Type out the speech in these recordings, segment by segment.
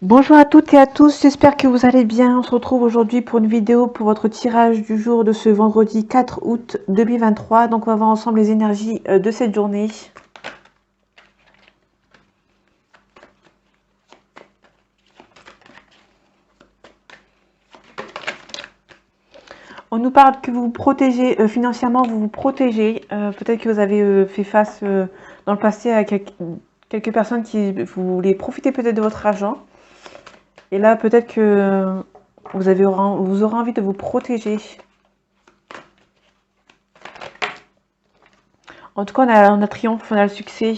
Bonjour à toutes et à tous, j'espère que vous allez bien. On se retrouve aujourd'hui pour une vidéo pour votre tirage du jour de ce vendredi 4 août 2023. Donc on va voir ensemble les énergies de cette journée. On nous parle que vous vous protégez financièrement, vous vous protégez. Peut-être que vous avez fait face dans le passé à quelques personnes qui voulaient profiter peut-être de votre argent. Et là peut-être que vous aurez envie de vous protéger. En tout cas, on a triomphe, on a le succès.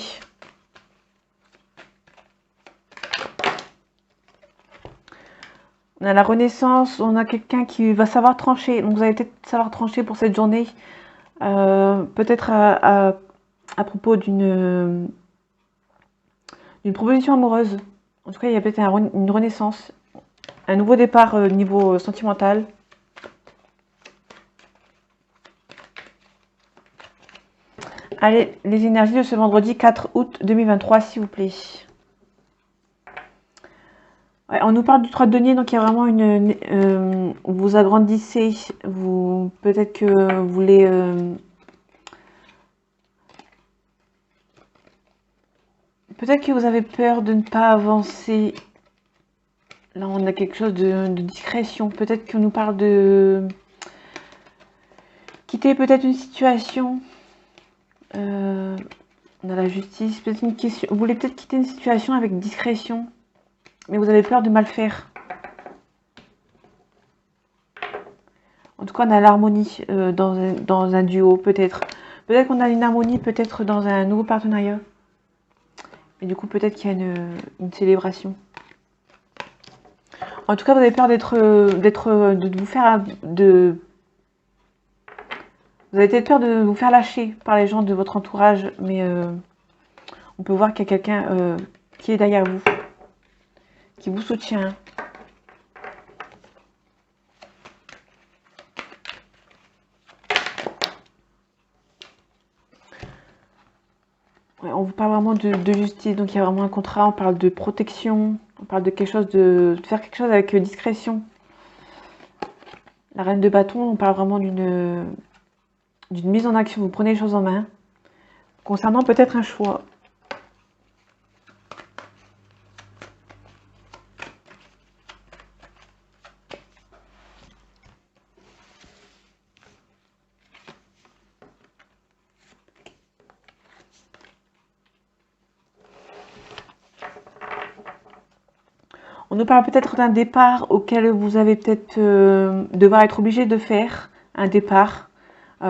On a la renaissance, on a quelqu'un qui va savoir trancher. Donc vous allez peut-être savoir trancher pour cette journée. Peut-être à propos d'une proposition amoureuse. En tout cas, il y a peut-être une renaissance, un nouveau départ au niveau sentimental. Allez, les énergies de ce vendredi 4 août 2023, s'il vous plaît. Ouais, on nous parle du 3 de denier, donc il y a vraiment vous agrandissez, peut-être que vous voulez... peut-être que vous avez peur de ne pas avancer. Là, on a quelque chose de discrétion. Peut-être qu'on nous parle de quitter peut-être une situation. On a la justice. Peut-être une question. Vous voulez peut-être quitter une situation avec discrétion, mais vous avez peur de mal faire. En tout cas, on a l'harmonie dans un duo, peut-être. Peut-être qu'on a une harmonie, peut-être dans un nouveau partenariat. Et du coup, peut-être qu'il y a une célébration. En tout cas, vous avez peur de vous faire... Vous avez peut-être peur de vous faire lâcher par les gens de votre entourage, mais on peut voir qu'il y a quelqu'un qui est derrière vous, qui vous soutient. Ouais, on vous parle vraiment de justice, donc il y a vraiment un contrat, on parle de protection, on parle de quelque chose de faire quelque chose avec discrétion. La reine de bâton, on parle vraiment d'une mise en action, vous prenez les choses en main, concernant peut-être un choix. On nous parle peut-être d'un départ auquel vous allez peut-être devoir être obligé de faire un départ.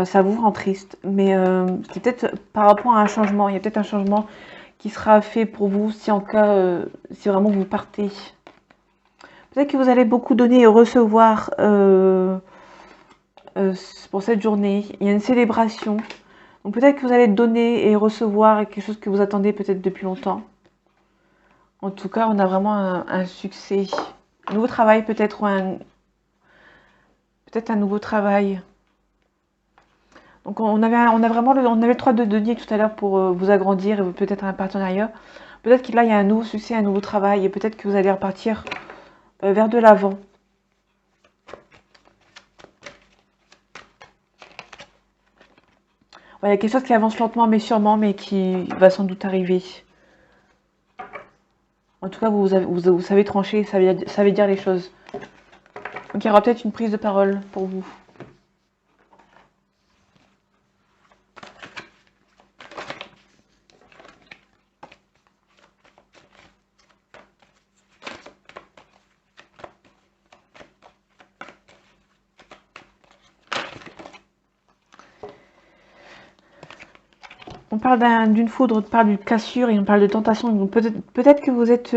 Ça vous rend triste, mais c'est peut-être par rapport à un changement. Il y a peut-être un changement qui sera fait pour vous si en cas, si vraiment vous partez. Peut-être que vous allez beaucoup donner et recevoir pour cette journée. Il y a une célébration. Donc peut-être que vous allez donner et recevoir quelque chose que vous attendez peut-être depuis longtemps. En tout cas, on a vraiment un succès. Un nouveau travail peut-être, peut-être un nouveau travail. Donc on avait le 3 de denier tout à l'heure pour vous agrandir et peut-être un partenariat. Peut-être que là, il y a un nouveau succès, un nouveau travail et peut-être que vous allez repartir vers de l'avant. Ouais, il y a quelque chose qui avance lentement mais sûrement, mais qui va sans doute arriver. En tout cas, vous savez trancher, savez dire les choses. Donc il y aura peut-être une prise de parole pour vous. On parle d'une foudre, on parle d'une cassure et on parle de tentation. Donc peut-être que vous êtes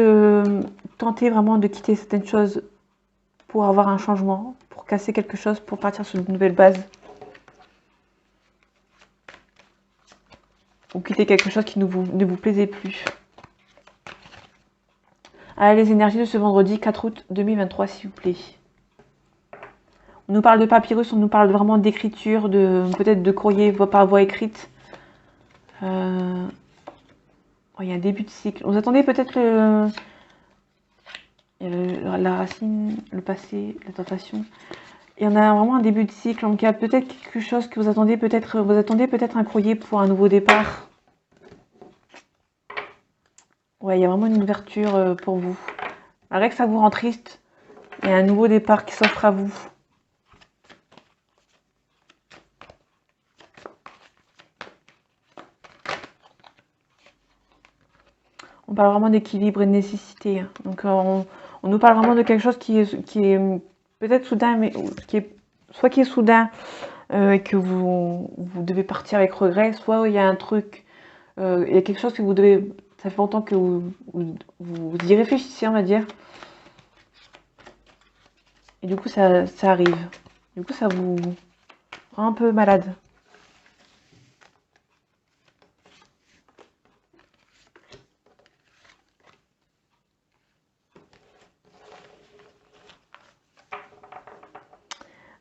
tenté vraiment de quitter certaines choses pour avoir un changement, pour casser quelque chose, pour partir sur de nouvelles bases. Ou quitter quelque chose qui ne vous plaisait plus. Allez, les énergies de ce vendredi 4 août 2023, s'il vous plaît. On nous parle de papyrus, on nous parle vraiment d'écriture, peut-être de courrier par voie écrite. Il y a un début de cycle. Vous attendez peut-être Il y a la racine, le passé, la tentation. Et on a vraiment un début de cycle. Donc il y a peut-être quelque chose que vous attendez peut-être un courrier pour un nouveau départ. Ouais, il y a vraiment une ouverture pour vous. Malgré que ça vous rend triste, il y a un nouveau départ qui s'offre à vous. On parle vraiment d'équilibre et de nécessité. Donc on nous parle vraiment de quelque chose qui est peut-être soudain, mais soit qui est soudain et que vous devez partir avec regret, soit il y a un truc, il y a quelque chose que vous devez, ça fait longtemps que vous y réfléchissez, on va dire. Et du coup ça arrive. Du coup ça vous rend un peu malade.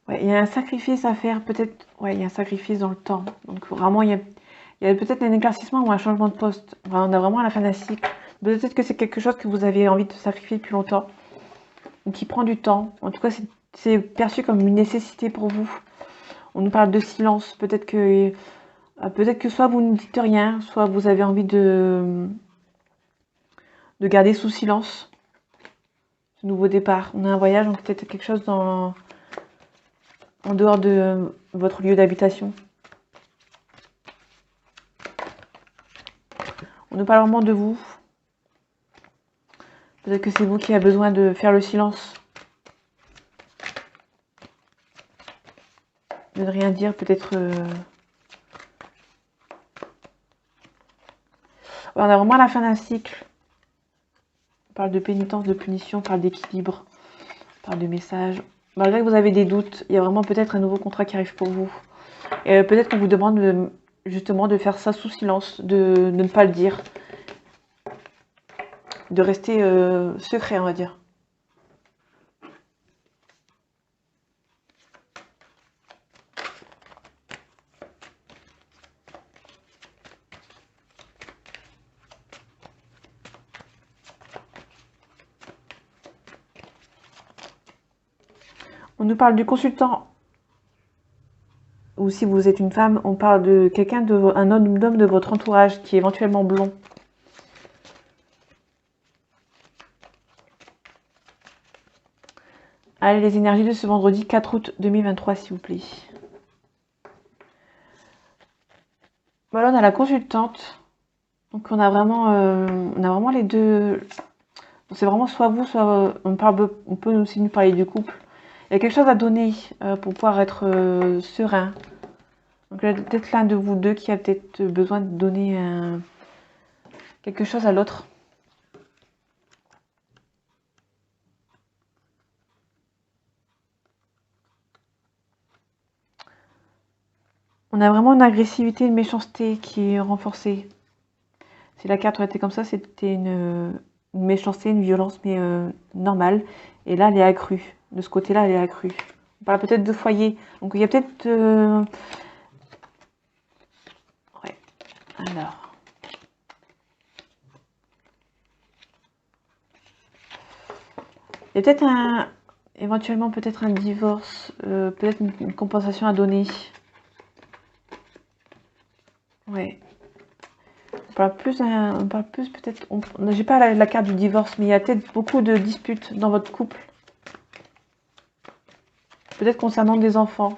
Ouais, il y a un sacrifice à faire, peut-être. Ouais, il y a un sacrifice dans le temps. Donc vraiment, il y a peut-être un éclaircissement ou un changement de poste. Enfin, on a vraiment à la fin d'un cycle. Peut-être que c'est quelque chose que vous avez envie de sacrifier depuis longtemps, ou qui prend du temps. En tout cas, c'est perçu comme une nécessité pour vous. On nous parle de silence. Peut-être que soit vous ne dites rien, soit vous avez envie de garder sous silence ce nouveau départ. On a un voyage, donc peut-être quelque chose en dehors de votre lieu d'habitation. On nous parle vraiment de vous. Peut-être que c'est vous qui avez besoin de faire le silence. De ne rien dire, peut-être. On a vraiment la fin d'un cycle. On parle de pénitence, de punition, on parle d'équilibre, on parle de message. Malgré que vous avez des doutes, il y a vraiment peut-être un nouveau contrat qui arrive pour vous. Et peut-être qu'on vous demande justement de faire ça sous silence, de ne pas le dire. De rester secret, on va dire. On nous parle du consultant. Ou si vous êtes une femme, on parle de quelqu'un, un homme de votre entourage qui est éventuellement blond. Allez, les énergies de ce vendredi 4 août 2023, s'il vous plaît. Voilà, on a la consultante. Donc on a vraiment les deux. C'est vraiment soit vous, soit on peut aussi nous parler du couple. Il y a quelque chose à donner pour pouvoir être serein. Donc peut-être l'un de vous deux qui a peut-être besoin de donner quelque chose à l'autre. On a vraiment une agressivité, une méchanceté qui est renforcée. Si la carte aurait été comme ça, c'était une méchanceté, une violence, mais normale. Et là, elle est accrue. De ce côté-là, elle est accrue. On parle peut-être de foyer. Donc il y a peut-être... Ouais. Alors... Il y a peut-être éventuellement peut-être un divorce, peut-être une compensation à donner. Ouais. On parle plus peut-être. J'ai pas la carte du divorce, mais il y a peut-être beaucoup de disputes dans votre couple. Peut-être concernant des enfants.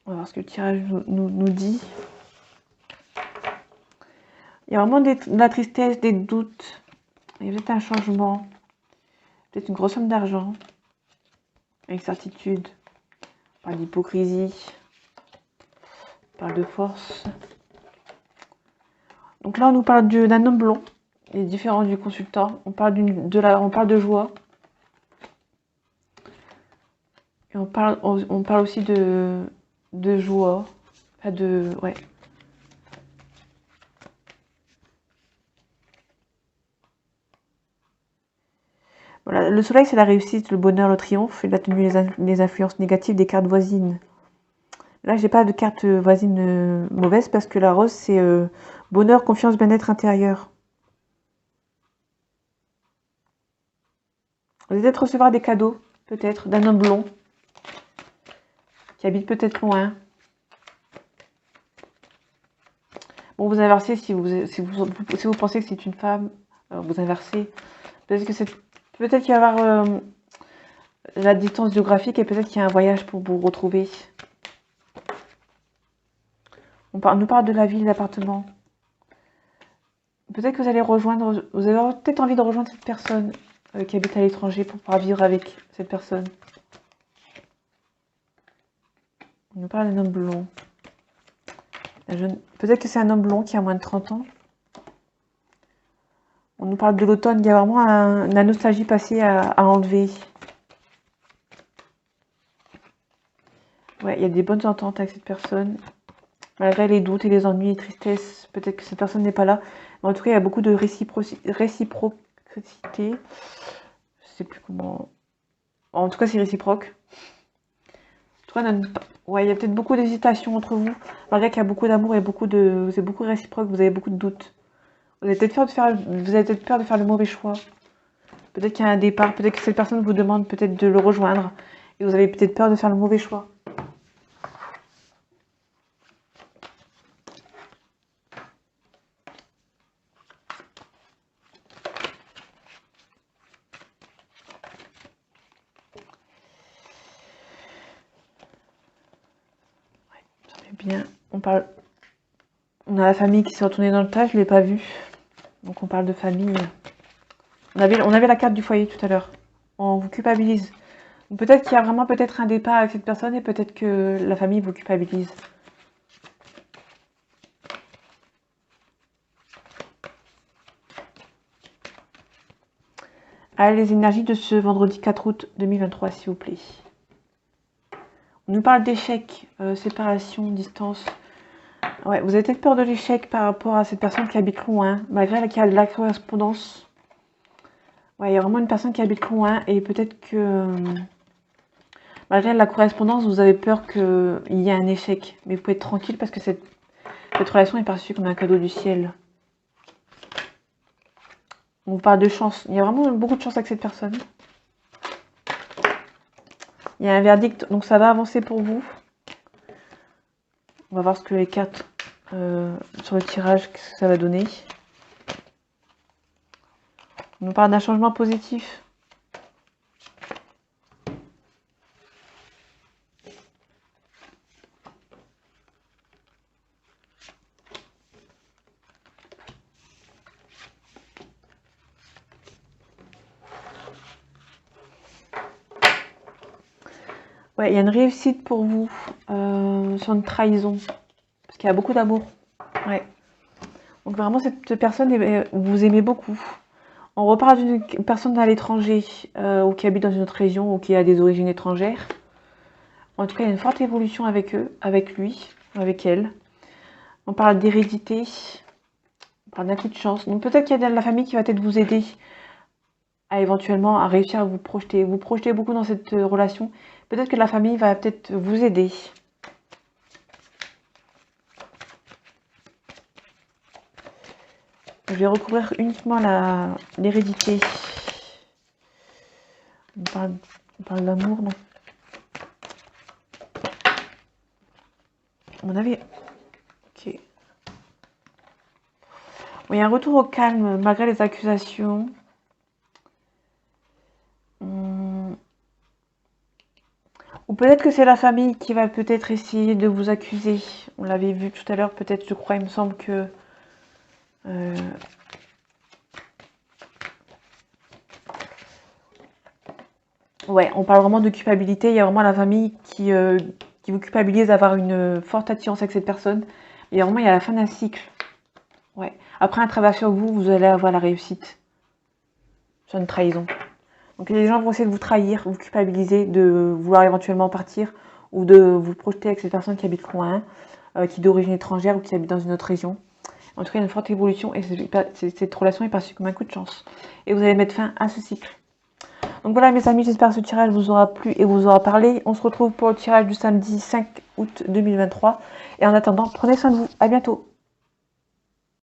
On va voir ce que le tirage nous dit. Il y a vraiment de la tristesse, des doutes. Il y a peut-être un changement. Peut-être une grosse somme d'argent. Incertitude. On parle d'hypocrisie. On parle de force. Donc là, on nous parle d'un homme blond. Il est différent du consultant. On parle de joie. Et on parle aussi de joie. Enfin ouais. Voilà, le soleil, c'est la réussite, le bonheur, le triomphe. Il a tenu les influences négatives des cartes voisines. Là, j'ai pas de carte voisine mauvaise parce que la rose, c'est bonheur, confiance, bien-être intérieur. Vous allez peut-être recevoir des cadeaux, peut-être, d'un homme blond qui habite peut-être loin. Bon, vous inversez si vous pensez que c'est une femme, vous inversez. Peut-être qu'il va y avoir la distance géographique et peut-être qu'il y a un voyage pour vous retrouver. On nous parle de la ville, l'appartement. Peut-être que vous allez rejoindre, vous avez peut-être envie de rejoindre cette personne qui habite à l'étranger pour pouvoir vivre avec cette personne. On nous parle d'un homme blond. Peut-être que c'est un homme blond qui a moins de 30 ans. On nous parle de l'automne, il y a vraiment la nostalgie passée à enlever. Ouais, il y a des bonnes ententes avec cette personne. Malgré les doutes et les ennuis et tristesses, peut-être que cette personne n'est pas là. Mais en tout cas, il y a beaucoup de réciprocité. Je sais plus comment. En tout cas, c'est réciproque. En tout cas, ouais, il y a peut-être beaucoup d'hésitation entre vous. Malgré qu'il y a beaucoup d'amour et c'est beaucoup réciproque, vous avez beaucoup de doutes. Vous avez peut-être peur de faire le mauvais choix. Peut-être qu'il y a un départ, peut-être que cette personne vous demande peut-être de le rejoindre. Et vous avez peut-être peur de faire le mauvais choix. Bien, on a la famille qui s'est retournée dans le tas, je ne l'ai pas vue. Donc on parle de famille. On avait la carte du foyer tout à l'heure. On vous culpabilise. Peut-être qu'il y a vraiment peut-être un départ avec cette personne et peut-être que la famille vous culpabilise. Allez, les énergies de ce vendredi 4 août 2023, s'il vous plaît. On nous parle d'échec, séparation, distance. Ouais, vous avez peut-être peur de l'échec par rapport à cette personne qui habite loin, malgré qu'il y a de la correspondance. Ouais, il y a vraiment une personne qui habite loin et peut-être que malgré la correspondance, vous avez peur qu'il y ait un échec. Mais vous pouvez être tranquille parce que cette relation est perçue comme un cadeau du ciel. On vous parle de chance. Il y a vraiment beaucoup de chance avec cette personne. Il y a un verdict, donc ça va avancer pour vous. On va voir ce que les cartes sur le tirage, qu'est-ce que ça va donner. On nous parle d'un changement positif. Ouais, il y a une réussite pour vous sur une trahison. Parce qu'il y a beaucoup d'amour. Ouais. Donc vraiment, cette personne, vous aimez beaucoup. On reparle d'une personne à l'étranger ou qui habite dans une autre région ou qui a des origines étrangères. En tout cas, il y a une forte évolution avec eux, avec lui, avec elle. On parle d'hérédité. On parle d'un coup de chance. Donc peut-être qu'il y a de la famille qui va peut-être vous aider à éventuellement à réussir à vous projeter. Vous projetez beaucoup dans cette relation. Peut-être que la famille va peut-être vous aider. Je vais recouvrir uniquement l'hérédité. On parle d'amour, non? On avait... Ok. Bon, il y a un retour au calme malgré les accusations. Ou peut-être que c'est la famille qui va peut-être essayer de vous accuser. On l'avait vu tout à l'heure, peut-être, je crois, il me semble que... Ouais, on parle vraiment de culpabilité. Il y a vraiment la famille qui vous culpabilise d'avoir une forte attirance avec cette personne. Et vraiment, il y a la fin d'un cycle. Ouais. Après un travail sur vous, vous allez avoir la réussite. Sur une trahison. Donc les gens vont essayer de vous trahir, vous culpabiliser, de vouloir éventuellement partir ou de vous projeter avec cette personne qui habite loin, qui est d'origine étrangère ou qui habite dans une autre région. En tout cas, il y a une forte évolution et cette relation est perçue comme un coup de chance. Et vous allez mettre fin à ce cycle. Donc voilà mes amis, j'espère que ce tirage vous aura plu et vous aura parlé. On se retrouve pour le tirage du samedi 5 août 2023. Et en attendant, prenez soin de vous. À bientôt.